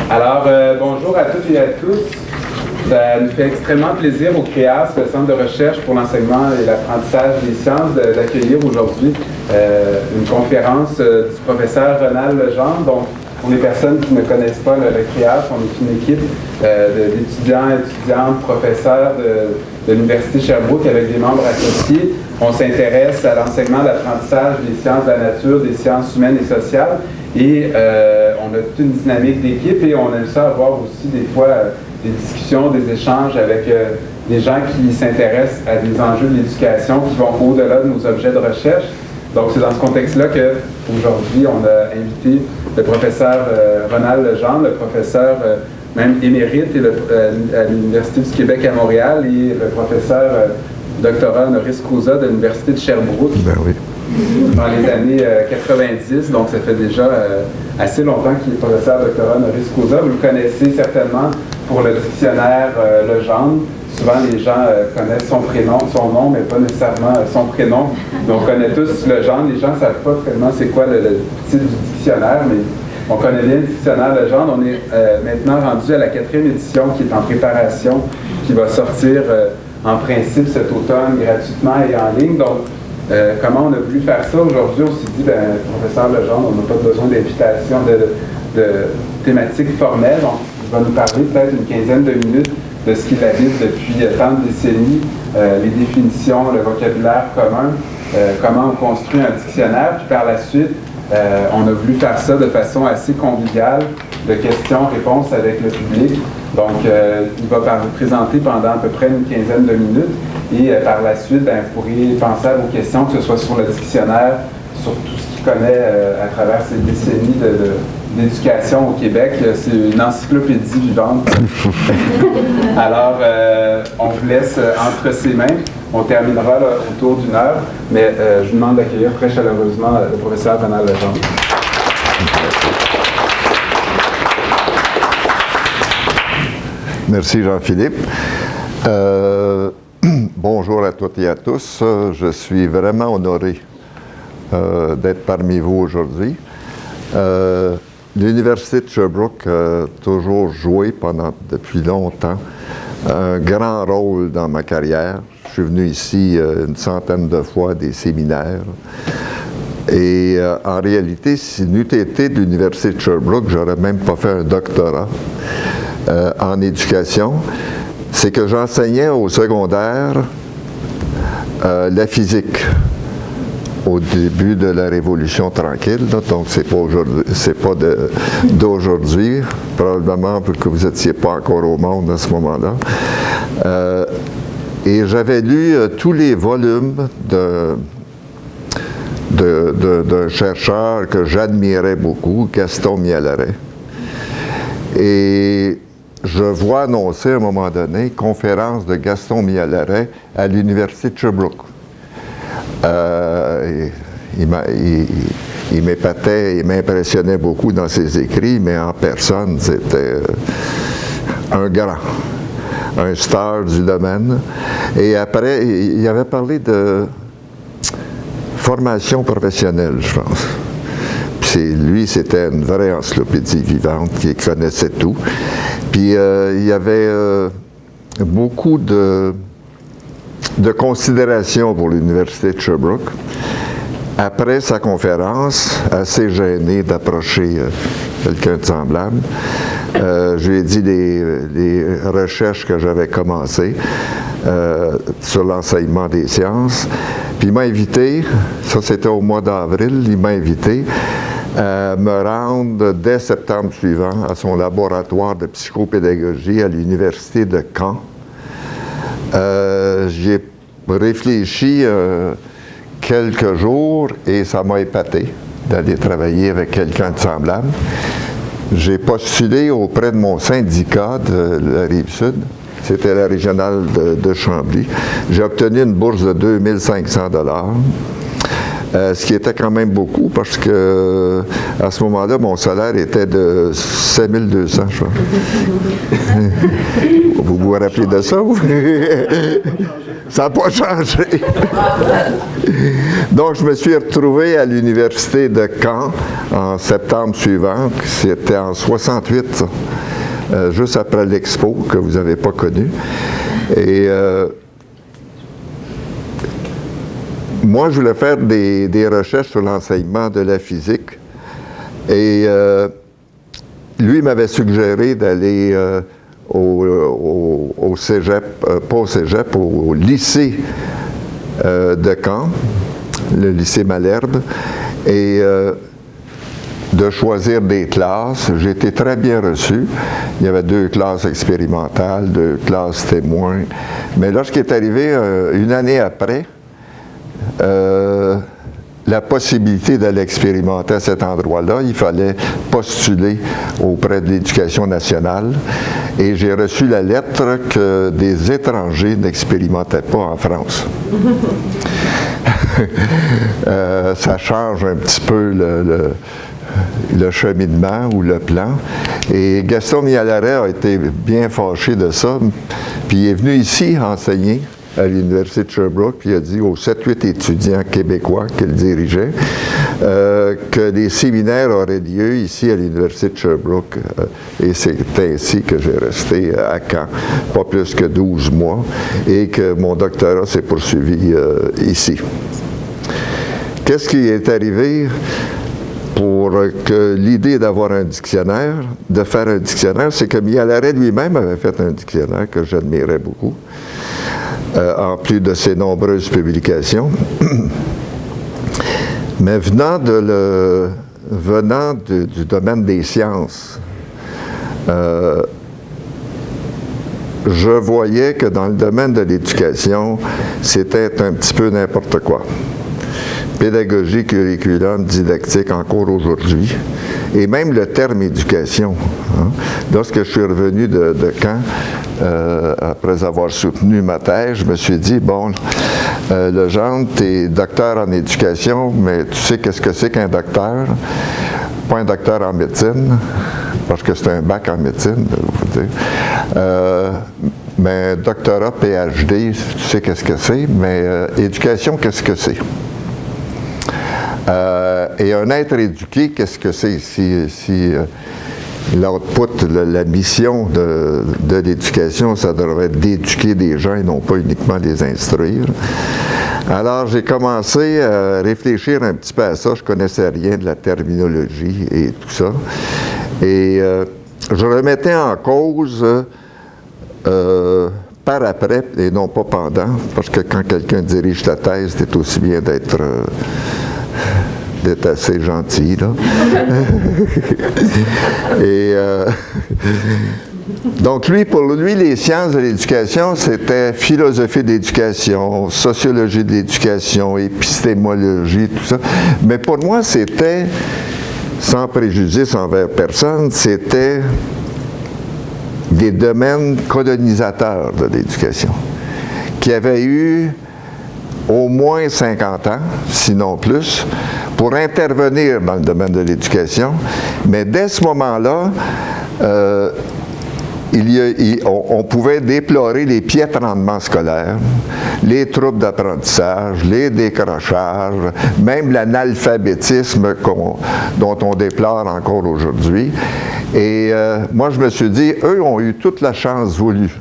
Alors, bonjour à toutes et à tous. Ça nous fait extrêmement plaisir au CREAS, le Centre de recherche pour l'enseignement et l'apprentissage des sciences, d'accueillir aujourd'hui une conférence du professeur Ronald Legendre. Donc, pour les personnes qui ne connaissent pas le CREAS, on est une équipe d'étudiants, étudiantes, professeurs de l'Université Sherbrooke avec des membres associés. On s'intéresse à l'enseignement, l'apprentissage des sciences de la nature, des sciences humaines et sociales. Et on a toute une dynamique d'équipe et on aime ça avoir aussi des fois des discussions, des échanges avec des gens qui s'intéressent à des enjeux de l'éducation qui vont au-delà de nos objets de recherche. Donc c'est dans ce contexte-là qu'aujourd'hui on a invité le professeur Ronald Legendre, le professeur même émérite à l'Université du Québec à Montréal et le professeur doctorat honoris causa de l'Université de Sherbrooke. Ben oui. Dans les années 90, donc ça fait déjà assez longtemps qu'il est professeur doctorat honoris causa. Vous le connaissez certainement pour le dictionnaire Legendre. Souvent, les gens connaissent son prénom, son nom, mais pas nécessairement son prénom. Donc, on connaît tous Legendre. Les gens ne savent pas vraiment c'est quoi le titre du dictionnaire, mais on connaît bien le dictionnaire Legendre. On est maintenant rendu à la 4e édition qui est en préparation, qui va sortir en principe cet automne gratuitement et en ligne. Donc, comment on a voulu faire ça? Aujourd'hui, on s'est dit, professeur Legendre, on n'a pas besoin d'invitation de thématiques formelles. Donc, il va nous parler peut-être une quinzaine de minutes de ce qu'il habite depuis tant de décennies, les définitions, le vocabulaire commun, comment on construit un dictionnaire. Puis par la suite, on a voulu faire ça de façon assez conviviale, de questions-réponses avec le public. Donc, il va présenter pendant à peu près une quinzaine de minutes. Et par la suite, vous pourriez penser à vos questions, que ce soit sur le dictionnaire, sur tout ce qu'il connaît à travers ces décennies d'éducation au Québec. C'est une encyclopédie vivante. Alors, on vous laisse entre ses mains. On terminera là, autour d'une heure, mais je vous demande d'accueillir très chaleureusement le professeur Ronald Legendre. Merci Jean-Philippe. Bonjour à toutes et à tous. Je suis vraiment honoré d'être parmi vous aujourd'hui. L'Université de Sherbrooke a toujours joué depuis longtemps un grand rôle dans ma carrière. Je suis venu ici une centaine de fois à des séminaires. Et en réalité, si n'eût été de l'Université de Sherbrooke, j'aurais même pas fait un doctorat en éducation. C'est que j'enseignais au secondaire la physique au début de la Révolution tranquille, là, donc c'est pas d'aujourd'hui, probablement parce que vous n'étiez pas encore au monde à ce moment-là. Et j'avais lu tous les volumes d'un chercheur que j'admirais beaucoup, Gaston Mialeray. Et je vois annoncer à un moment donné conférence de Gaston Mialeray à l'Université de Sherbrooke. Il m'épatait, il m'impressionnait beaucoup dans ses écrits, mais en personne, c'était un grand, un star du domaine. Et après, il avait parlé de formation professionnelle, je pense. Lui, c'était une vraie encyclopédie vivante qui connaissait tout. Puis il y avait beaucoup de considération pour l'Université de Sherbrooke. Après sa conférence, assez gêné d'approcher quelqu'un de semblable, je lui ai dit les recherches que j'avais commencées sur l'enseignement des sciences. Puis il m'a invité, ça c'était au mois d'avril, il m'a invité à me rendre dès septembre suivant à son laboratoire de psychopédagogie à l'Université de Caen. J'y ai réfléchi quelques jours et ça m'a épaté d'aller travailler avec quelqu'un de semblable. J'ai postulé auprès de mon syndicat de la Rive-Sud. C'était la régionale de Chambly. J'ai obtenu une bourse de 2500 $. Ce qui était quand même beaucoup parce que à ce moment-là, mon salaire était de 5200, je crois. Vous vous rappelez de ça? Ça n'a pas changé. Donc, je me suis retrouvé à l'Université de Caen en septembre suivant. C'était en 68, ça. Juste après l'Expo, que vous n'avez pas connu. Et moi, je voulais faire des recherches sur l'enseignement de la physique. Et lui m'avait suggéré d'aller au cégep, pas au cégep, au lycée de Caen, le lycée Malherbe, et de choisir des classes. J'ai été très bien reçu. Il y avait 2 classes expérimentales, 2 classes témoins. Mais lorsqu'il est arrivé, une année après, la possibilité d'aller expérimenter à cet endroit-là, il fallait postuler auprès de l'Éducation nationale. Et j'ai reçu la lettre que des étrangers n'expérimentaient pas en France. Ça change un petit peu le cheminement ou le plan. Et Gaston Mialaret a été bien fâché de ça. Puis il est venu ici enseigner à l'Université de Sherbrooke, puis il a dit aux 7-8 étudiants québécois qu'il dirigeait que des séminaires auraient lieu ici à l'Université de Sherbrooke. Et c'est ainsi que j'ai resté à Caen, pas plus que 12 mois, et que mon doctorat s'est poursuivi ici. Qu'est-ce qui est arrivé pour que l'idée d'avoir un dictionnaire, de faire un dictionnaire, c'est que Mialaret lui-même avait fait un dictionnaire que j'admirais beaucoup, en plus de ses nombreuses publications. Mais venant du domaine des sciences, je voyais que dans le domaine de l'éducation, c'était un petit peu n'importe quoi. Pédagogie, curriculum, didactique, encore aujourd'hui. Et même le terme éducation. Hein. Lorsque je suis revenu de Caen, après avoir soutenu ma thèse, je me suis dit, bon, Legendre, tu es docteur en éducation, mais tu sais qu'est-ce que c'est qu'un docteur? Pas un docteur en médecine, parce que c'est un bac en médecine, vous dire. Mais doctorat, PhD, tu sais qu'est-ce que c'est, mais éducation, qu'est-ce que c'est? Et un être éduqué, qu'est-ce que c'est? Si l'output, la mission de l'éducation, ça devrait être d'éduquer des gens et non pas uniquement les instruire. Alors, j'ai commencé à réfléchir un petit peu à ça. Je ne connaissais rien de la terminologie et tout ça. Et je remettais en cause par après et non pas pendant, parce que quand quelqu'un dirige ta thèse, c'est aussi bien d'être assez gentil, là. Et donc, pour lui, les sciences de l'éducation, c'était philosophie de l'éducation, sociologie de l'éducation, épistémologie, tout ça. Mais pour moi, c'était, sans préjudice envers personne, c'était des domaines colonisateurs de l'éducation, qui avaient eu au moins 50 ans, sinon plus, pour intervenir dans le domaine de l'éducation. Mais dès ce moment-là, on pouvait déplorer les piètres rendements scolaires, les troubles d'apprentissage, les décrochages, même l'analphabétisme dont on déplore encore aujourd'hui. Et moi, je me suis dit, eux ont eu toute la chance voulue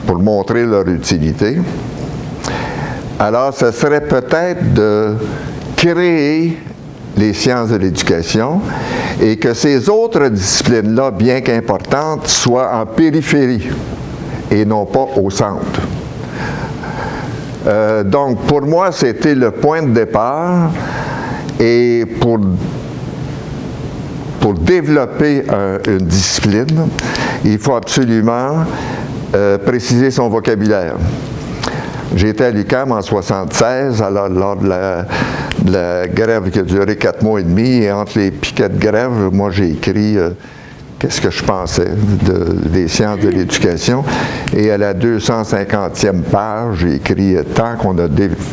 pour montrer leur utilité. Alors, ce serait peut-être de créer les sciences de l'éducation et que ces autres disciplines-là, bien qu'importantes, soient en périphérie et non pas au centre. Donc, pour moi, c'était le point de départ et pour développer une discipline, il faut absolument préciser son vocabulaire. J'étais à l'UQAM en 1976, alors lors de la grève qui a duré 4 mois et demi, et entre les piquets de grève, moi j'ai écrit qu'est-ce que je pensais des sciences de l'éducation. Et à la 250e page, j'ai écrit « Tant qu'on ne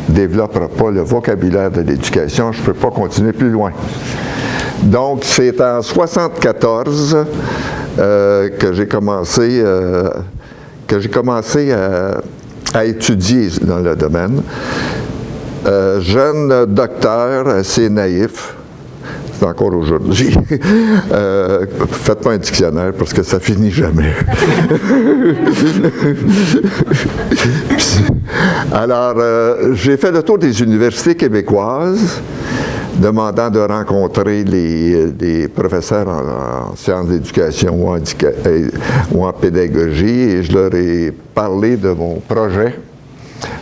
développera pas le vocabulaire de l'éducation, je ne peux pas continuer plus loin ». Donc, c'est en 1974 que j'ai commencé à étudier dans le domaine. Jeune docteur assez naïf, c'est encore aujourd'hui. Faites pas un dictionnaire parce que ça finit jamais. Alors, j'ai fait le tour des universités québécoises, demandant de rencontrer les professeurs en sciences d'éducation ou en pédagogie, et je leur ai parlé de mon projet.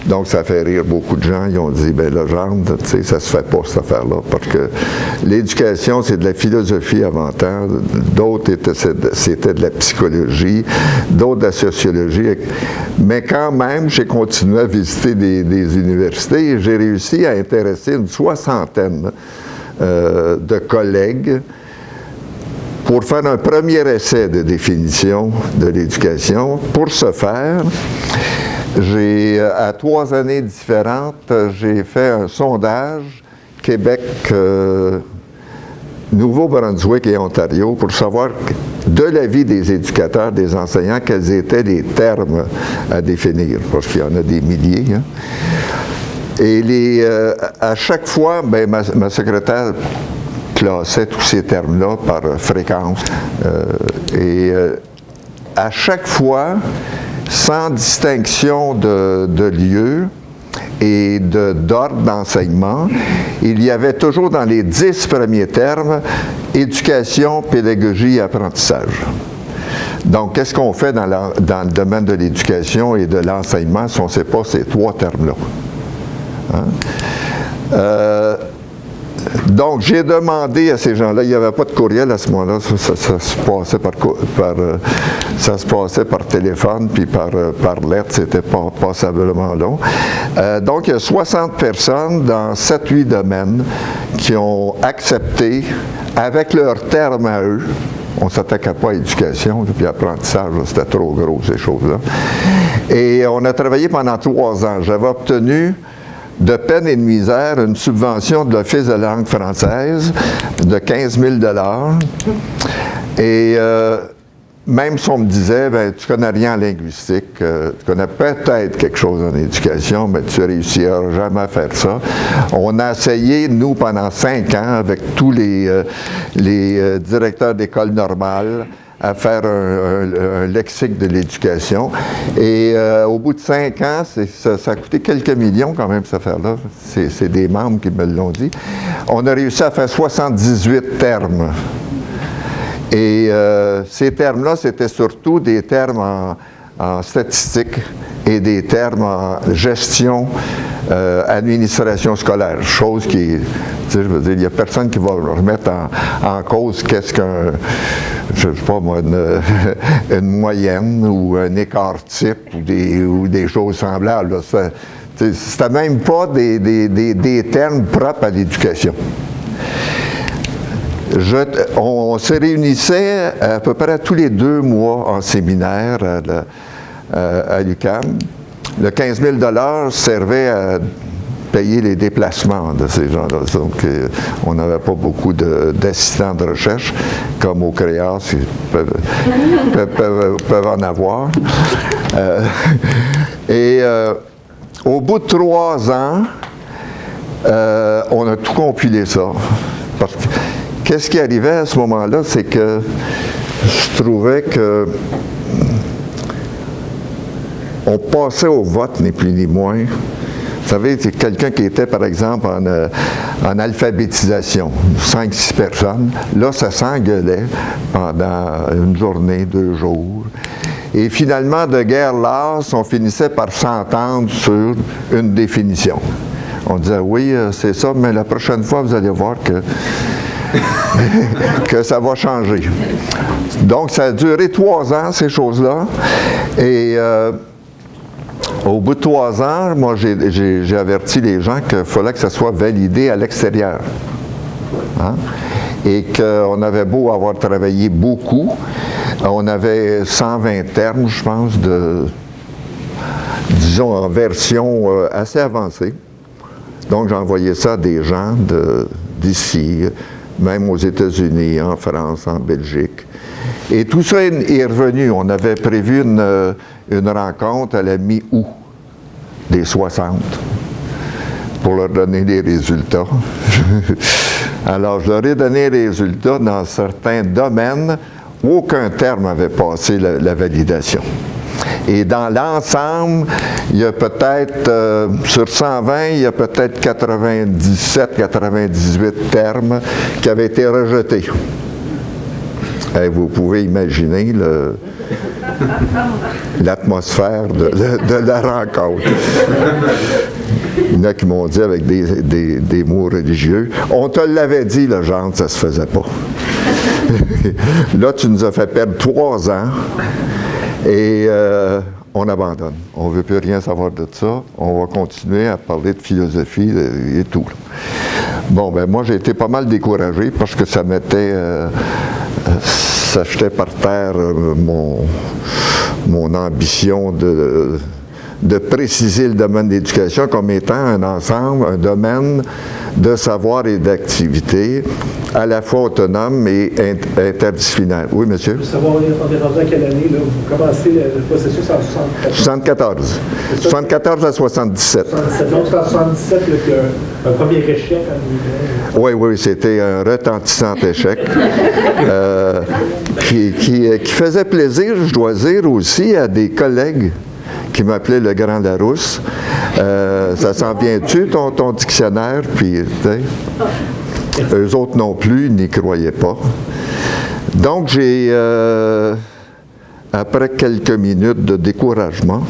Donc, ça fait rire beaucoup de gens. Ils ont dit, bien, Legendre, tu sais, ça se fait pas, cette affaire-là, parce que l'éducation, c'est de la philosophie avant tout. D'autres, c'était de la psychologie, d'autres de la sociologie. Mais quand même, j'ai continué à visiter des universités et j'ai réussi à intéresser une soixantaine de collègues pour faire un premier essai de définition de l'éducation. Pour ce faire, à 3 années différentes, j'ai fait un sondage Québec, Nouveau-Brunswick et Ontario pour savoir, de l'avis des éducateurs, des enseignants, quels étaient les termes à définir, parce qu'il y en a des milliers. Hein. Et à chaque fois, ben, ma secrétaire classait tous ces termes-là par fréquence. À chaque fois, sans distinction de lieu et d'ordre d'enseignement, il y avait toujours dans les 10 premiers termes éducation, pédagogie et apprentissage. Donc, qu'est-ce qu'on fait dans le domaine de l'éducation et de l'enseignement si on ne sait pas ces 3 termes-là? Hein? Donc, j'ai demandé à ces gens-là, il n'y avait pas de courriel à ce moment-là, ça se passait par téléphone puis par lettre, c'était pas passablement long. Donc, il y a 60 personnes dans 7-8 domaines qui ont accepté, avec leurs termes à eux, on ne s'attaquait pas à l'éducation, puis apprentissage, c'était trop gros, ces choses-là. Et on a travaillé pendant 3 ans. J'avais obtenu de peine et de misère, une subvention de l'Office de langue française de 15 000 $. Et même si on me disait, ben, tu connais rien en linguistique, tu connais peut-être quelque chose en éducation, mais tu réussiras jamais à faire ça. On a essayé, nous, pendant 5 ans, avec tous les directeurs d'école normale, à faire un lexique de l'éducation. Et au bout de 5 ans, ça a coûté quelques millions quand même, cette affaire-là. C'est des membres qui me l'ont dit. On a réussi à faire 78 termes. Et ces termes-là, c'était surtout des termes en statistique et des termes en gestion, administration scolaire, chose qui, tu sais, je veux dire, il n'y a personne qui va remettre en cause qu'est-ce qu'un, je ne sais pas moi, une moyenne ou un écart type ou des choses semblables. C'était même pas des termes propres à l'éducation. On se réunissait à peu près tous les 2 mois en séminaire à l'UQAM. Le 15 000 $ servait à payer les déplacements de ces gens-là. Donc, on n'avait pas beaucoup d'assistants de recherche, comme au CREAS, ils peuvent en avoir. Au bout de 3 ans, on a tout compilé ça. Parce que, qu'est-ce qui arrivait à ce moment-là, c'est que je trouvais que on passait au vote, ni plus ni moins. Vous savez, c'est quelqu'un qui était, par exemple, en alphabétisation, 5-6 personnes. Là, ça s'engueulait pendant une journée, 2 jours. Et finalement, de guerre lasse, on finissait par s'entendre sur une définition. On disait, oui, c'est ça, mais la prochaine fois, vous allez voir que ça va changer. Donc, ça a duré 3 ans, ces choses-là. Et au bout de 3 ans, moi, j'ai averti les gens qu'il fallait que ça soit validé à l'extérieur. Hein? et qu'on avait beau avoir travaillé beaucoup, on avait 120 termes, je pense, disons, en version assez avancée. Donc, j'envoyais ça à des gens d'ici, même aux États-Unis, en France, en Belgique. Et tout ça est revenu. On avait prévu une rencontre à la mi-août des 60 pour leur donner des résultats. Alors, je leur ai donné les résultats dans certains domaines. Aucun terme n'avait passé la validation. Et dans l'ensemble, il y a peut-être, sur 120, il y a peut-être 97, 98 termes qui avaient été rejetés. Et vous pouvez imaginer l'atmosphère de la rencontre. Il y en a qui m'ont dit avec des mots religieux, « On te l'avait dit, le genre, ça se faisait pas. » Là, tu nous as fait perdre 3 ans et on abandonne. On ne veut plus rien savoir de ça. On va continuer à parler de philosophie et tout. Bon, ben moi, j'ai été pas mal découragé parce que ça mettait... ça jetait par terre mon ambition de préciser le domaine d'éducation comme étant un ensemble, un domaine de savoir et d'activité à la fois autonome et interdisciplinaire. Oui, monsieur? Je veux savoir, on est rendu à quelle année, là? Vous commencez le processus en 74. 74 à 77. 77. Donc, c'est en 77 qu'il y a un premier échec. Oui, c'était un retentissant échec qui faisait plaisir, je dois dire, aussi à des collègues qui m'appelaient le Grand Larousse. Ça s'en vient-tu, ton dictionnaire? Puis, eux autres non plus, n'y croyaient pas. Donc, j'ai, après quelques minutes de découragement,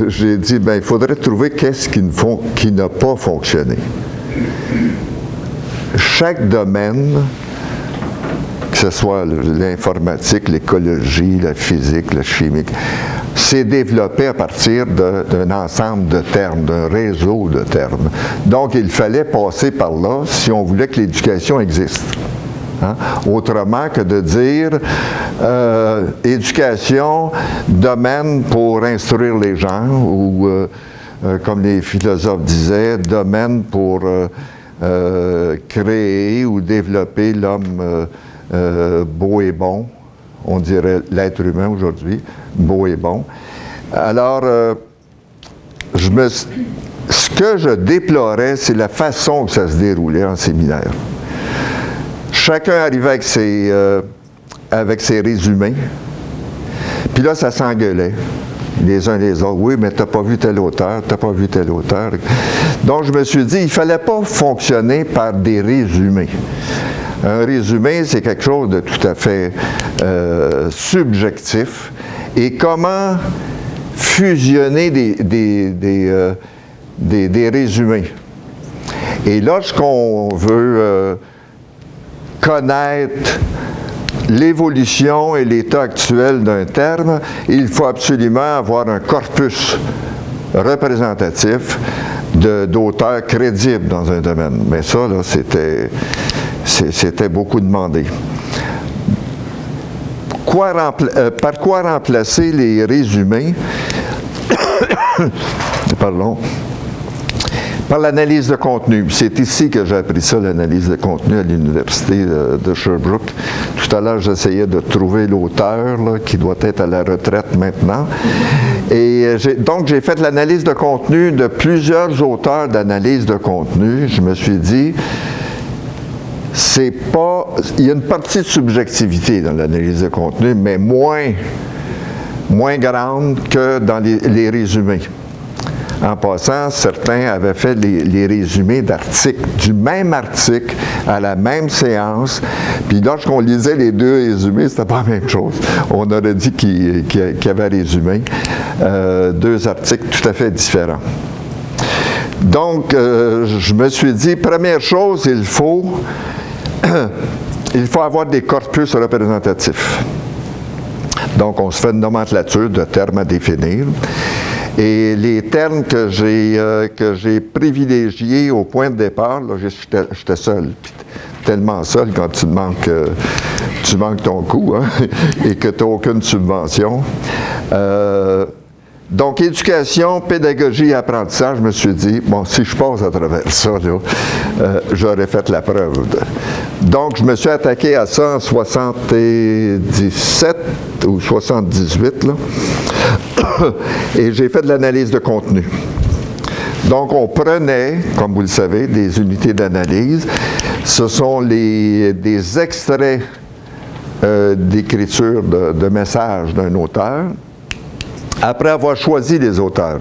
j'ai dit, il faudrait trouver qu'est-ce qui n'a pas fonctionné. Chaque domaine, que ce soit l'informatique, l'écologie, la physique, la chimie, s'est développé à partir d'un ensemble de termes, d'un réseau de termes. Donc, il fallait passer par là si on voulait que l'éducation existe. Hein? Autrement que de dire éducation, domaine pour instruire les gens, ou comme les philosophes disaient, domaine pour créer ou développer l'homme beau et bon. On dirait l'être humain aujourd'hui, beau et bon. Alors, ce que je déplorais, c'est la façon que ça se déroulait en séminaire. Chacun arrivait avec ses résumés, puis là, ça s'engueulait, les uns les autres. Oui, mais t'as pas vu tel auteur, t'as pas vu tel auteur. Donc, je me suis dit, il ne fallait pas fonctionner par des résumés. Un résumé, c'est quelque chose de tout à fait subjectif. Et comment fusionner des résumés? Et lorsqu'on veut connaître l'évolution et l'état actuel d'un terme, il faut absolument avoir un corpus représentatif d'auteurs crédibles dans un domaine. Mais ça, là, c'était beaucoup demandé. Par quoi remplacer les résumés? Pardon. Par l'analyse de contenu. C'est ici que j'ai appris ça, l'analyse de contenu à l'Université de Sherbrooke. Tout à l'heure, j'essayais de trouver l'auteur qui doit être à la retraite maintenant. Et donc, j'ai fait l'analyse de contenu de plusieurs auteurs d'analyse de contenu. Je me suis dit, il y a une partie de subjectivité dans l'analyse de contenu, mais moins grande que dans les résumés. En passant, certains avaient fait les résumés d'articles, du même article, à la même séance, puis lorsqu'on lisait les deux résumés, c'était pas la même chose. On aurait dit qu'il avait résumé deux articles tout à fait différents. Donc, je me suis dit, première chose, il faut avoir des corpus représentatifs. Donc, on se fait une nomenclature de termes à définir. Et les termes que j'ai privilégiés au point de départ, là, j'étais seul. Puis tellement seul quand tu manques ton coup, hein, et que tu n'as aucune subvention. Donc, éducation, pédagogie et apprentissage, je me suis dit, bon, si je passe à travers ça, là, j'aurais fait la preuve. Donc, je me suis attaqué à ça en 77 ou 78, là, et j'ai fait de l'analyse de contenu. Donc, on prenait, comme vous le savez, des unités d'analyse. Ce sont des extraits d'écriture de messages d'un auteur, après avoir choisi les auteurs.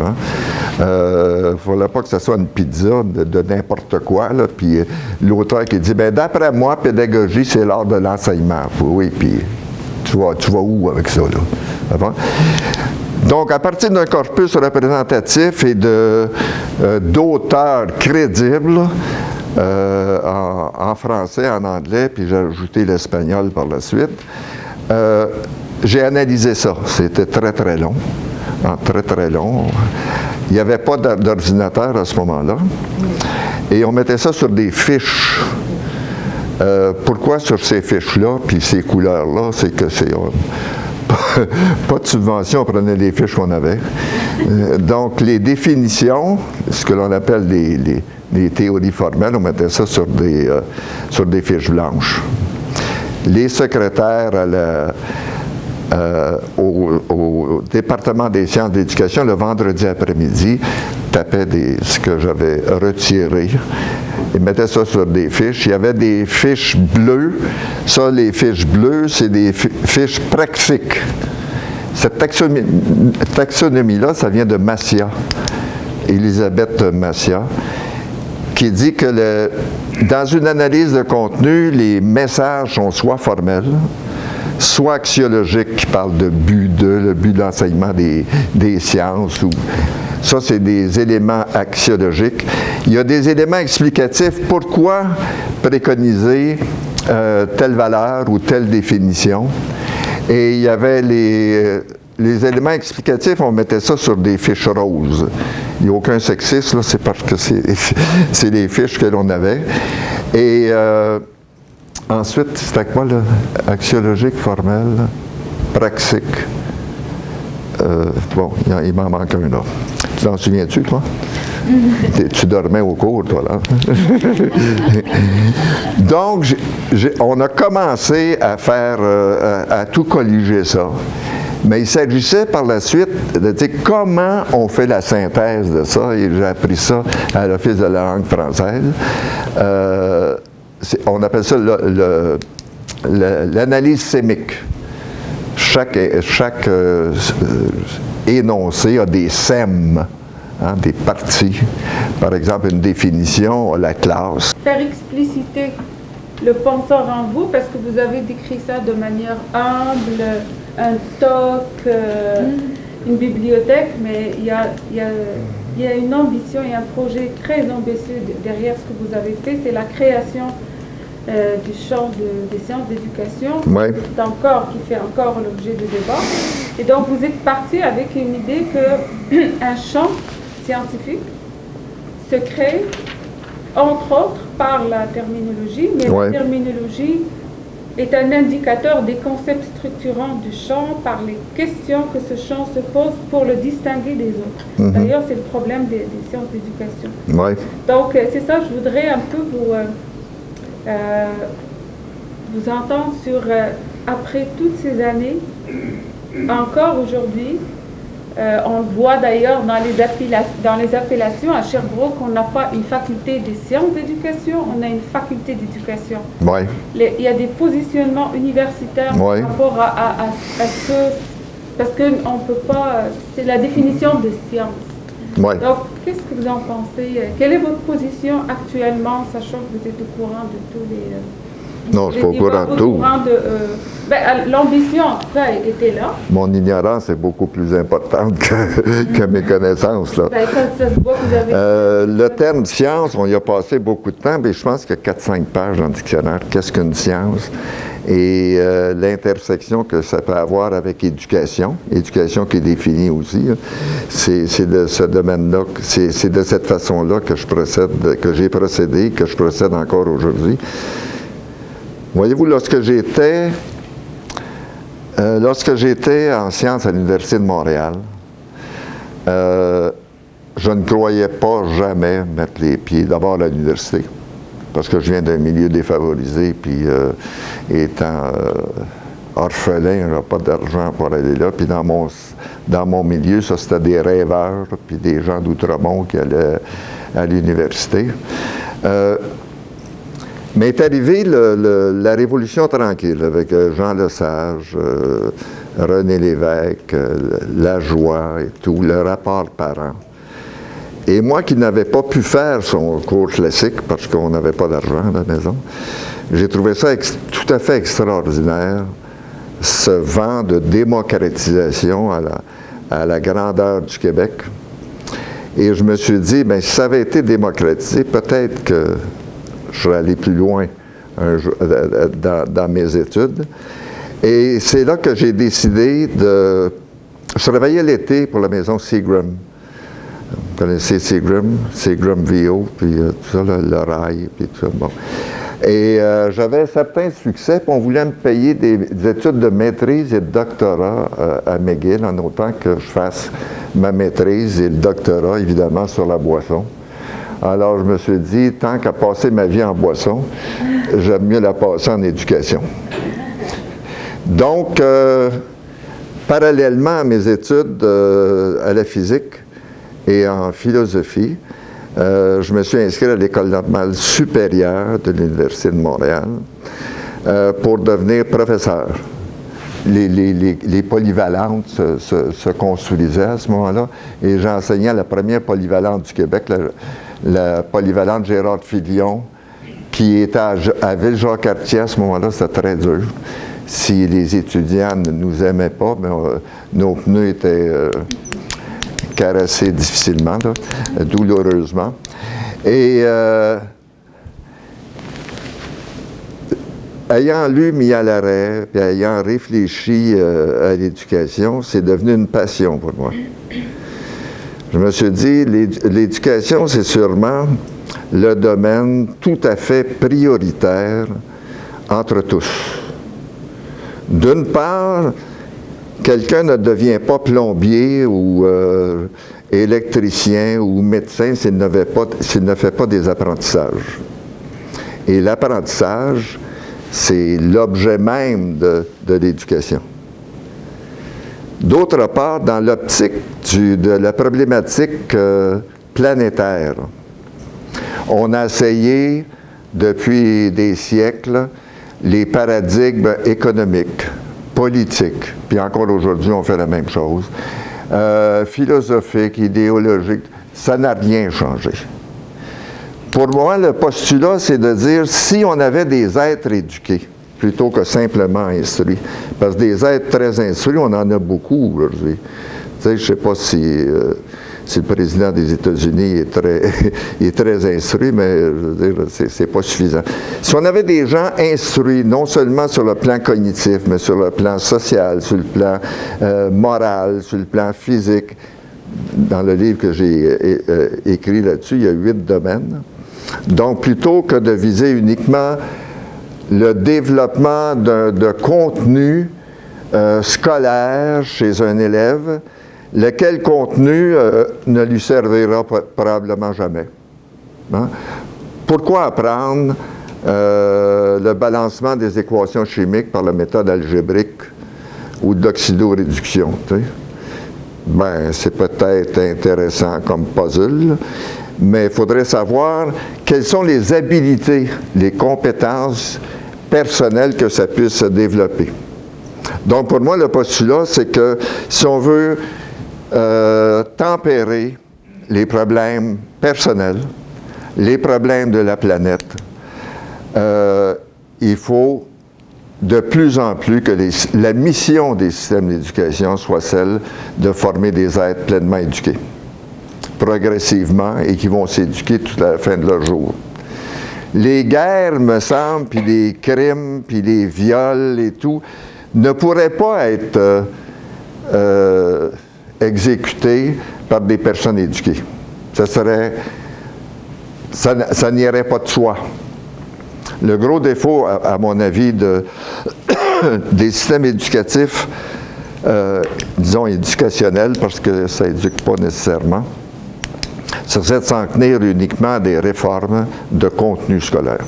Il ne fallait pas que ce soit une pizza de n'importe quoi, là, puis l'auteur qui dit, bien, d'après moi, pédagogie, c'est l'art de l'enseignement. Oui, puis tu vas où avec ça, là? Donc, à partir d'un corpus représentatif et d'auteurs crédibles, en français, en anglais, puis j'ai ajouté l'espagnol par la suite, j'ai analysé ça. C'était très, très long. Très, très long. Il n'y avait pas d'ordinateur à ce moment-là. Et on mettait ça sur des fiches. Pourquoi sur ces fiches-là, puis ces couleurs-là? C'est que c'est... pas de subvention, on prenait les fiches qu'on avait. Donc, les définitions, ce que l'on appelle les théories formelles, on mettait ça sur des fiches blanches. Les secrétaires au département des sciences de l'éducation, le vendredi après-midi, tapaient ce que j'avais retiré. Ils mettaient ça sur des fiches. Il y avait des fiches bleues. Ça, les fiches bleues, c'est des fiches praxiques. Cette taxonomie-là, ça vient de Massia, Elisabeth Massia, qui dit que dans une analyse de contenu, les messages sont soit formels, soit axiologiques, qui parlent de le but de l'enseignement des sciences. Ça, c'est des éléments axiologiques. Il y a des éléments explicatifs. Pourquoi préconiser telle valeur ou telle définition? Et il y avait les éléments explicatifs, on mettait ça sur des fiches roses. Il n'y a aucun sexisme, là, c'est parce que c'est les fiches que l'on avait. Et ensuite, c'était quoi, là? Axiologique, formel, praxique. Bon, il m'en manque un, là. Tu t'en souviens-tu, toi? Tu dormais au cours, toi, là. Donc, on a commencé à faire, à tout colliger ça. Mais il s'agissait par la suite de dire comment on fait la synthèse de ça, et j'ai appris ça à l'Office de la langue française. On appelle ça l'analyse sémique. Chaque énoncé a des sèmes, hein, des parties. Par exemple, une définition, la classe. Faire expliciter le penseur en vous, parce que vous avez décrit ça de manière humble, un TOC, une bibliothèque, mais il y a une ambition et un projet très ambitieux derrière ce que vous avez fait, c'est la création du champ des sciences d'éducation, ouais, qui fait encore l'objet de débat. Et donc vous êtes parti avec une idée qu'un champ scientifique se crée, entre autres, par la terminologie, mais ouais, la terminologie est un indicateur des concepts structurants du champ par les questions que ce champ se pose pour le distinguer des autres. D'ailleurs, c'est le problème des sciences d'éducation. Ouais. Donc, c'est ça, je voudrais un peu vous entendre sur, après toutes ces années, encore aujourd'hui, on le voit d'ailleurs dans les appellations à Sherbrooke, on n'a pas une faculté des sciences d'éducation, on a une faculté d'éducation. Ouais. Il y a des positionnements universitaires, ouais, par rapport à ce que... Parce qu'on ne peut pas... C'est la définition de science. Ouais. Donc, qu'est-ce que vous en pensez? Quelle est votre position actuellement, sachant que vous êtes au courant de tous Non, je ne suis pas au courant de tout. L'ambition, en tout cas, était là. Mon ignorance est beaucoup plus importante que mes connaissances. Là. Ça se voit que vous avez... le terme science, on y a passé beaucoup de temps, mais je pense qu'il y a 4-5 pages dans le dictionnaire. Qu'est-ce qu'une science? Et l'intersection que ça peut avoir avec éducation qui est définie aussi, c'est de ce domaine-là, c'est de cette façon-là que j'ai procédé, que je procède encore aujourd'hui. Voyez-vous, lorsque j'étais en sciences à l'Université de Montréal, je ne croyais pas jamais mettre les pieds d'abord à l'université, parce que je viens d'un milieu défavorisé, puis étant orphelin, je n'avais pas d'argent pour aller là, puis dans mon milieu, ça c'était des rêveurs, puis des gens d'Outremont qui allaient à l'université. Mais est arrivée la Révolution tranquille avec Jean Lesage, René Lévesque, Lajoie et tout, le rapport parent. Et moi qui n'avais pas pu faire son cours classique parce qu'on n'avait pas d'argent à la maison, j'ai trouvé ça tout à fait extraordinaire, ce vent de démocratisation à la grandeur du Québec. Et je me suis dit, bien, si ça avait été démocratisé, peut-être que je serais allé plus loin dans mes études. Et c'est là que j'ai décidé de... Je travaillais l'été pour la maison Seagram. Vous connaissez Seagram? Seagram VO, puis tout ça, le rail, puis tout ça. Bon. Et j'avais certains succès, puis on voulait me payer des études de maîtrise et de doctorat à McGill, en autant que je fasse ma maîtrise et le doctorat, évidemment, sur la boisson. Alors, je me suis dit, tant qu'à passer ma vie en boisson, j'aime mieux la passer en éducation. Donc, parallèlement à mes études à la physique et en philosophie, je me suis inscrit à l'École normale supérieure de l'Université de Montréal pour devenir professeur. Les polyvalentes se construisaient à ce moment-là, et j'enseignais à la première polyvalente du Québec, la polyvalente Gérard Filion, qui était à Ville-Jacques-Cartier à ce moment-là. C'était très dur. Si les étudiants ne nous aimaient pas, nos pneus étaient caressés difficilement, là, douloureusement. Et ayant lu Mial Arrêt, puis ayant réfléchi à l'éducation, c'est devenu une passion pour moi. Je me suis dit, l'éducation, c'est sûrement le domaine tout à fait prioritaire entre tous. D'une part, quelqu'un ne devient pas plombier ou électricien ou médecin s'il ne fait pas des apprentissages. Et l'apprentissage, c'est l'objet même de l'éducation. D'autre part, dans l'optique de la problématique planétaire, on a essayé depuis des siècles les paradigmes économiques, politiques, puis encore aujourd'hui on fait la même chose, philosophiques, idéologiques, ça n'a rien changé. Pour moi, le postulat, c'est de dire, si on avait des êtres éduqués, plutôt que simplement instruits, parce que des êtres très instruits, on en a beaucoup aujourd'hui. Tu sais, je ne sais pas si le président des États-Unis est très instruit, mais je veux dire, c'est pas suffisant. Si on avait des gens instruits, non seulement sur le plan cognitif, mais sur le plan social, sur le plan moral, sur le plan physique, dans le livre que j'ai écrit là-dessus, il y a 8 domaines. Donc, plutôt que de viser uniquement le développement de contenu scolaire chez un élève, lequel contenu ne lui servira probablement jamais. Hein? Pourquoi apprendre le balancement des équations chimiques par la méthode algébrique ou d'oxydoréduction? Tu sais? Ben, c'est peut-être intéressant comme puzzle, mais il faudrait savoir quelles sont les habilités, les compétences personnelles que ça puisse se développer. Donc, pour moi, le postulat, c'est que si on veut tempérer les problèmes personnels, les problèmes de la planète, il faut de plus en plus que la mission des systèmes d'éducation soit celle de former des êtres pleinement éduqués, progressivement, et qui vont s'éduquer toute la fin de leur jour. Les guerres, me semble, puis les crimes, puis les viols et tout, ne pourraient pas être exécutés par des personnes éduquées. Ça n'irait pas de soi. Le gros défaut, à mon avis, des systèmes éducatifs, disons éducationnels, parce que ça n'éduque pas nécessairement, ce serait de s'en tenir uniquement à des réformes de contenu scolaire,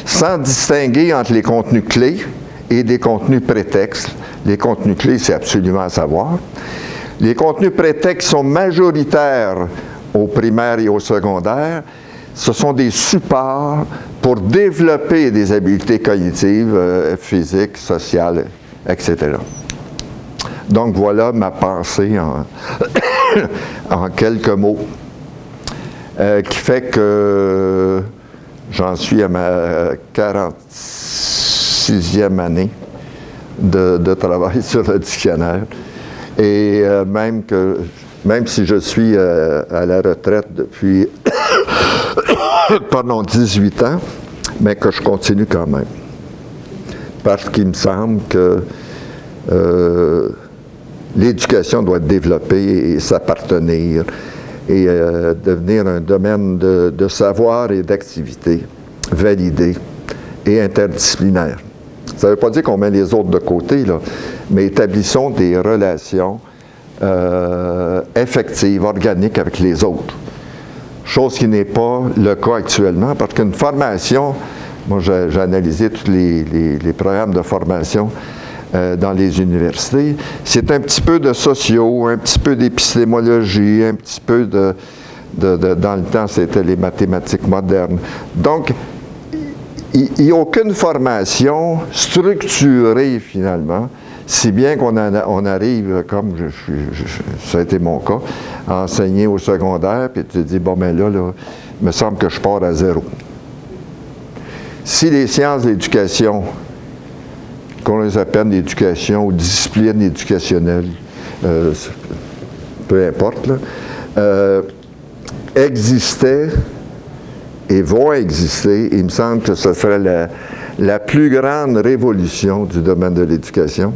sans distinguer entre les contenus clés et des contenus prétextes. Les contenus clés, c'est absolument à savoir. Les contenus prétextes sont majoritaires au primaire et au secondaire. Ce sont des supports pour développer des habiletés cognitives, physiques, sociales, etc. Donc voilà ma pensée en quelques mots, qui fait que j'en suis à ma 46e année de travail sur le dictionnaire. Et même si je suis à la retraite depuis 18 ans, mais que je continue quand même. Parce qu'il me semble que l'éducation doit être développée et s'appartenir et devenir un domaine de savoir et d'activité validé et interdisciplinaire. Ça ne veut pas dire qu'on met les autres de côté, là, mais établissons des relations effectives, organiques avec les autres. Chose qui n'est pas le cas actuellement, parce qu'une formation, moi j'ai analysé tous les programmes de formation dans les universités, c'est un petit peu de sociaux, un petit peu d'épistémologie, un petit peu dans le temps c'était les mathématiques modernes. Donc, il n'y a aucune formation structurée finalement, si bien qu'on arrive, comme ça a été mon cas, à enseigner au secondaire, puis tu te dis, bon, ben là, il me semble que je pars à zéro. Si les sciences d'éducation, qu'on les appelle d'éducation ou discipline éducationnelle, peu importe, là, existaient et vont exister, il me semble que ce serait la plus grande révolution du domaine de l'éducation.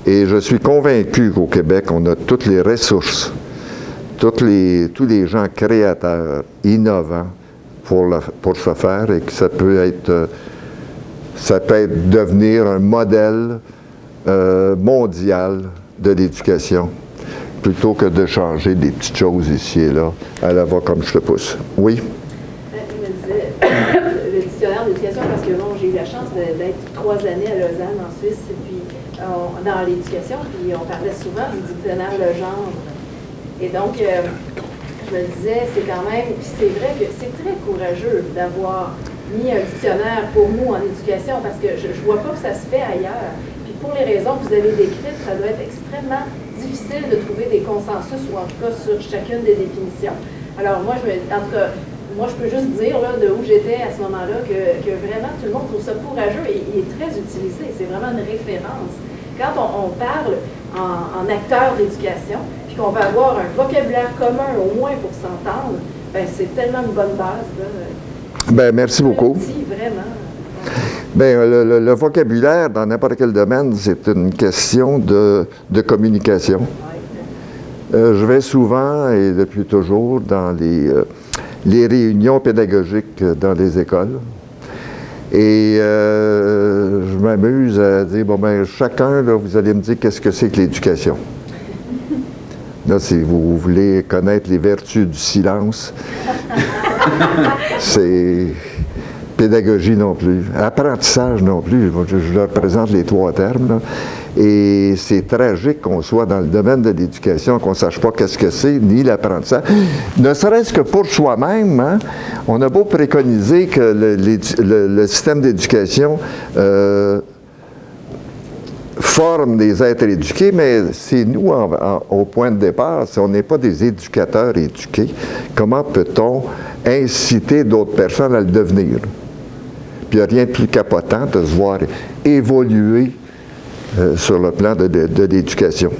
Et je suis convaincu qu'au Québec, on a toutes les ressources, tous les gens créateurs, innovants pour ce faire, et que ça peut devenir un modèle mondial de l'éducation, plutôt que de changer des petites choses ici et là, à la va comme je le pousse. Oui? Je me disais, le dictionnaire d'éducation, parce que bon, j'ai eu la chance d'être 3 années à Lausanne, en Suisse, et puis dans l'éducation, puis on parlait souvent du dictionnaire Legendre. Et donc, je me disais, c'est quand même, puis c'est vrai que c'est très courageux d'avoir mis un dictionnaire pour nous en éducation, parce que je ne vois pas que ça se fait ailleurs. Puis pour les raisons que vous avez décrites, ça doit être extrêmement difficile de trouver des consensus, ou en tout cas sur chacune des définitions. Alors moi, je peux juste dire là, de où j'étais à ce moment-là que vraiment tout le monde trouve ça courageux et il est très utilisé. C'est vraiment une référence. Quand on parle en acteur d'éducation, puis qu'on va avoir un vocabulaire commun au moins pour s'entendre, ben c'est tellement une bonne base. Là. Ben, merci beaucoup. Merci, vraiment. Bien, le vocabulaire, dans n'importe quel domaine, c'est une question de communication. Je vais souvent, et depuis toujours, dans les réunions pédagogiques dans les écoles. Et je m'amuse à dire, bon, ben, chacun, là, vous allez me dire qu'est-ce que c'est que l'éducation. Là, si vous voulez connaître les vertus du silence, c'est pédagogie non plus, apprentissage non plus. Je leur présente les 3 termes, là. Et c'est tragique qu'on soit dans le domaine de l'éducation, qu'on ne sache pas qu'est-ce que c'est, ni l'apprentissage. Ne serait-ce que pour soi-même, hein, on a beau préconiser que le système d'éducation forme des êtres éduqués, mais c'est nous, au point de départ, si on n'est pas des éducateurs éduqués, comment peut-on inciter d'autres personnes à le devenir? Puis il n'y a rien de plus capotant de se voir évoluer sur le plan de l'éducation.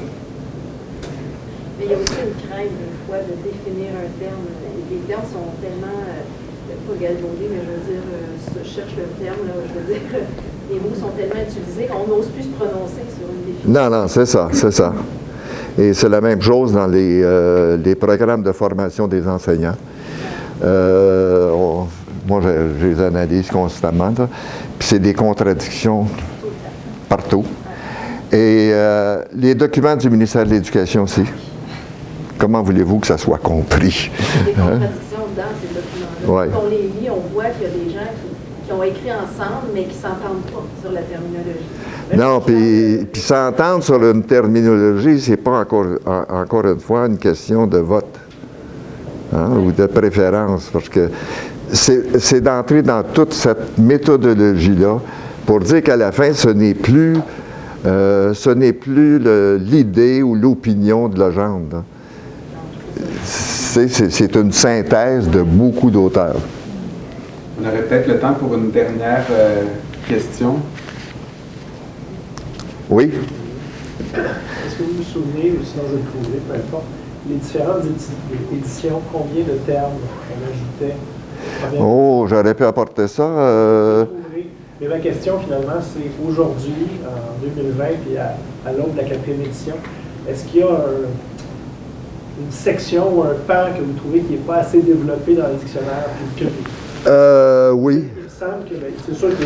Mais il y a aussi une crainte, des fois, de définir un terme. Les termes sont tellement, pas galvaudés, mais je veux dire, je cherche le terme, là, je veux dire, les mots sont tellement utilisés qu'on n'ose plus se prononcer sur une définition. Non, c'est ça, c'est ça. Et c'est la même chose dans les programmes de formation des enseignants. Moi, je les analyse constamment, là. Puis c'est des contradictions partout. Et les documents du ministère de l'Éducation aussi. Comment voulez-vous que ça soit compris? Il y a des contradictions dans ces documents-là. Ouais. Quand on les lit, on voit qu'il y a des gens qui ont écrit ensemble, mais qui ne s'entendent pas sur la terminologie. Non, puis s'entendre sur une terminologie, c'est pas encore une fois une question de vote, hein, ou de préférence, parce que c'est d'entrer dans toute cette méthodologie-là pour dire qu'à la fin, ce n'est plus l'idée ou l'opinion de Legendre. C'est une synthèse de beaucoup d'auteurs. On aurait peut-être le temps pour une dernière question. Oui? Est-ce que vous vous souvenez, ou sinon je vais le trouver, peu importe, les différentes éditions, combien de termes on ajoutait? Oh, j'aurais pu apporter ça. Mais ma question, finalement, c'est aujourd'hui, en 2020, puis à l'aube de la 4e édition, est-ce qu'il y a une section ou un pan que vous trouvez qui n'est pas assez développé dans le dictionnaire? Oui. Il me semble que, c'est sûr que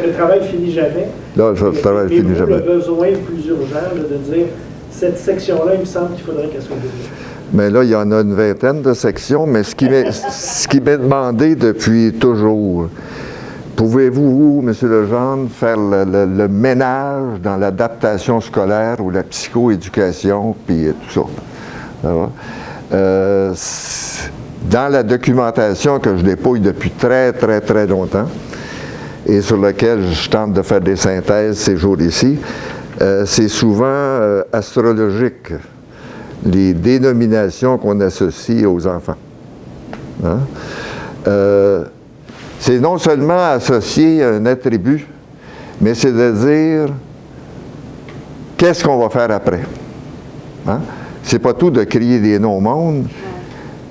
le travail ne finit jamais. Non, le travail finit jamais. Le besoin le plus urgent là, de dire, cette section-là, il me semble qu'il faudrait qu'elle soit développée. Mais là, il y en a une vingtaine de sections, mais ce qui m'est demandé depuis toujours, pouvez-vous, M. Legendre, faire le ménage dans l'adaptation scolaire ou la psychoéducation, puis tout ça? Dans la documentation que je dépouille depuis très, très, très longtemps, et sur laquelle je tente de faire des synthèses ces jours-ci, c'est souvent astrologique, les dénominations qu'on associe aux enfants. Hein? C'est non seulement associer un attribut, mais c'est de dire qu'est-ce qu'on va faire après. Hein? C'est pas tout de crier des noms au monde,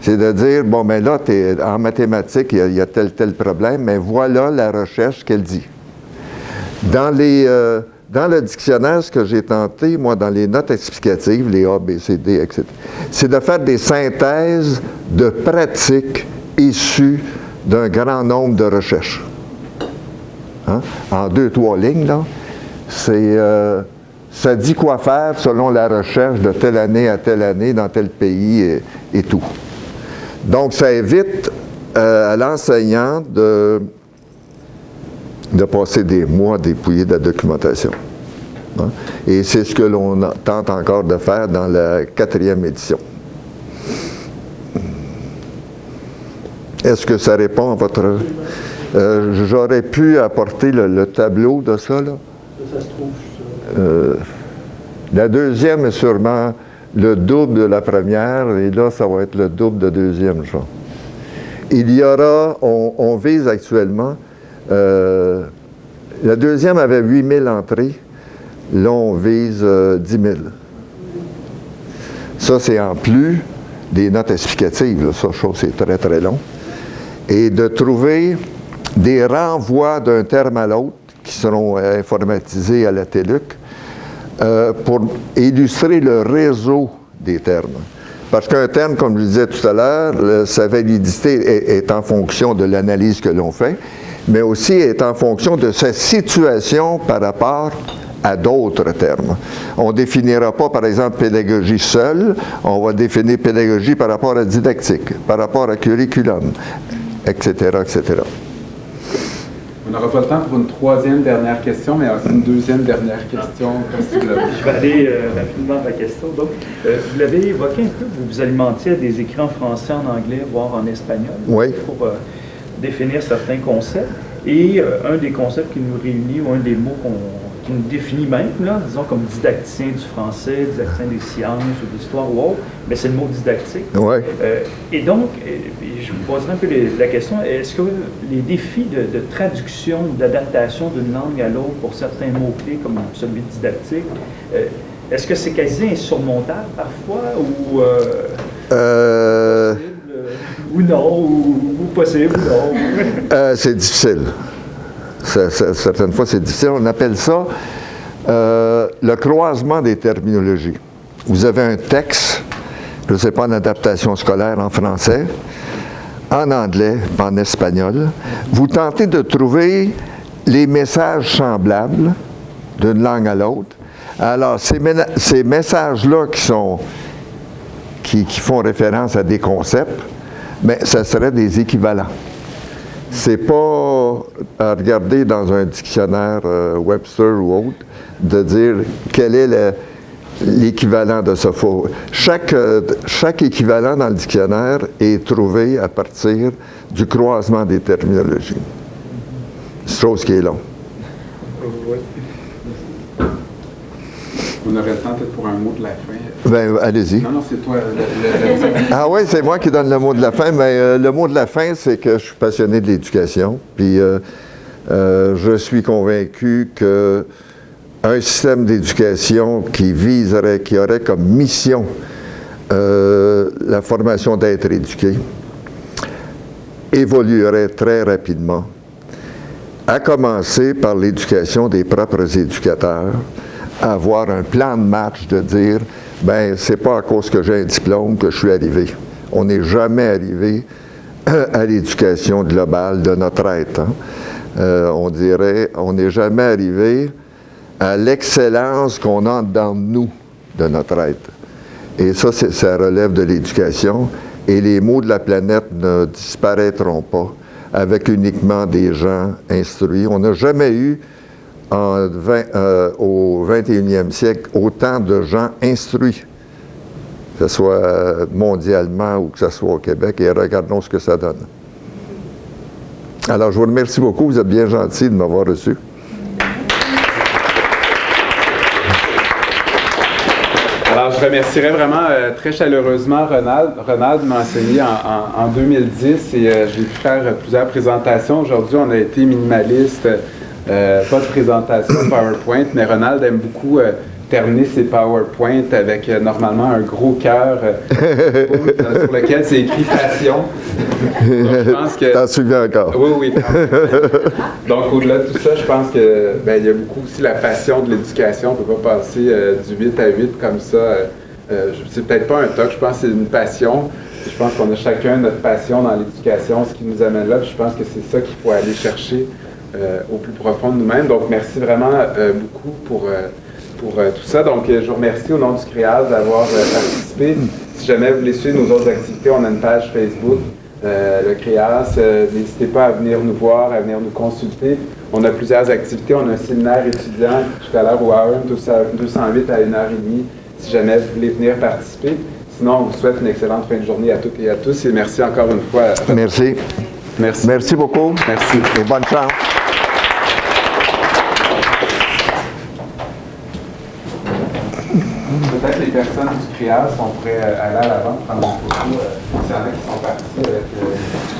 c'est de dire, bon, ben là, en mathématiques, il y a tel problème, mais voilà la recherche qu'elle dit. Dans le dictionnaire, ce que j'ai tenté, moi, dans les notes explicatives, les A, B, C, D, etc., c'est de faire des synthèses de pratiques issues d'un grand nombre de recherches. Hein? En 2-3 lignes, là, ça dit quoi faire selon la recherche de telle année à telle année dans tel pays et tout. Donc, ça évite à l'enseignant de passer des mois dépouillés de la documentation. Hein? Et c'est ce que l'on tente encore de faire dans la 4e édition. Est-ce que ça répond à votre... J'aurais pu apporter le tableau de ça, là. Ça se trouve, la deuxième est sûrement le double de la première, et là, ça va être le double de deuxième, je crois. Il y aura, on vise actuellement, la deuxième avait 8000 entrées, là, on vise 10 000. Ça, c'est en plus des notes explicatives, là. Ça, je trouve que c'est très, très long. Et de trouver des renvois d'un terme à l'autre qui seront informatisés à la TELUC pour illustrer le réseau des termes. Parce qu'un terme, comme je le disais tout à l'heure, sa validité est en fonction de l'analyse que l'on fait, mais aussi est en fonction de sa situation par rapport à d'autres termes. On ne définira pas, par exemple, pédagogie seule, on va définir pédagogie par rapport à didactique, par rapport à curriculum, etc., etc. On n'aura pas le temps pour une troisième dernière question, mais une deuxième dernière question, possiblement. Je vais aller rapidement à la question. Donc, vous l'avez évoqué un peu, vous vous alimentiez à des écrits en français, en anglais, voire en espagnol, oui, pour définir certains concepts. Et un des concepts qui nous réunit, ou un des mots qui nous définit même, là, disons, comme didacticien du français, didacticien des sciences ou de l'histoire ou autre, mais c'est le mot didactique. Ouais. Et donc, je vous poserai un peu la question, est-ce que les défis de traduction, d'adaptation d'une langue à l'autre pour certains mots-clés comme celui de didactique, est-ce que c'est quasi insurmontable parfois ou ou non, ou possible, ou non? C'est difficile. Certaines fois, c'est difficile. On appelle ça le croisement des terminologies. Vous avez un texte, je ne sais pas, en adaptation scolaire en français, en anglais, en espagnol. Vous tentez de trouver les messages semblables d'une langue à l'autre. Alors, ces messages-là qui font référence à des concepts, mais ça serait des équivalents. C'est pas à regarder dans un dictionnaire Webster ou autre de dire quel est l'équivalent de ce faux. Chaque équivalent dans le dictionnaire est trouvé à partir du croisement des terminologies. Chose qui est long. On aurait le temps peut-être pour un mot de la fin. Ben, allez-y. Non, c'est toi. Ah oui, c'est moi qui donne le mot de la fin, mais le mot de la fin, c'est que je suis passionné de l'éducation, puis je suis convaincu qu'un système d'éducation qui aurait comme mission la formation d'être éduqué, évoluerait très rapidement, à commencer par l'éducation des propres éducateurs, avoir un plan de match de dire, ben c'est pas à cause que j'ai un diplôme que je suis arrivé. On n'est jamais arrivé à l'éducation globale de notre être. On dirait, on n'est jamais arrivé à l'excellence qu'on a dans nous de notre être. Et ça relève de l'éducation. Et les maux de la planète ne disparaîtront pas avec uniquement des gens instruits. On n'a jamais eu au 21e siècle autant de gens instruits, que ce soit mondialement ou que ce soit au Québec, et regardons ce que ça donne. Alors, je vous remercie beaucoup, vous êtes bien gentil de m'avoir reçu. Alors, je remercierais vraiment très chaleureusement Ronald m'a enseigné en 2010 et j'ai pu faire plusieurs présentations. Aujourd'hui, on a été minimaliste. Pas de présentation PowerPoint, mais Ronald aime beaucoup terminer ses PowerPoint avec normalement un gros cœur sur lequel c'est écrit passion. Donc, je pense que... T'en souviens encore? Oui. Donc, au-delà de tout ça, je pense que il y a beaucoup aussi la passion de l'éducation. On ne peut pas passer du 8 à 8 comme ça. C'est peut-être pas un toc, je pense que c'est une passion. Je pense qu'on a chacun notre passion dans l'éducation, ce qui nous amène là. Je pense que c'est ça qu'il faut aller chercher au plus profond de nous-mêmes. Donc, merci vraiment beaucoup pour tout ça. Donc, je vous remercie au nom du CREAS d'avoir participé. Si jamais vous voulez suivre nos autres activités, on a une page Facebook, le CREAS. N'hésitez pas à venir nous voir, à venir nous consulter. On a plusieurs activités. On a un séminaire étudiant tout à l'heure au Hour 208 à 1h30, si jamais vous voulez venir participer. Sinon, on vous souhaite une excellente fin de journée à toutes et à tous. Et merci encore une fois. Merci. Merci. Merci beaucoup. Merci. Et bonne chance. Peut-être les personnes du CREAS, on pourrait aller à l'avant, prendre une photo. S'il y en a qui sont partis avec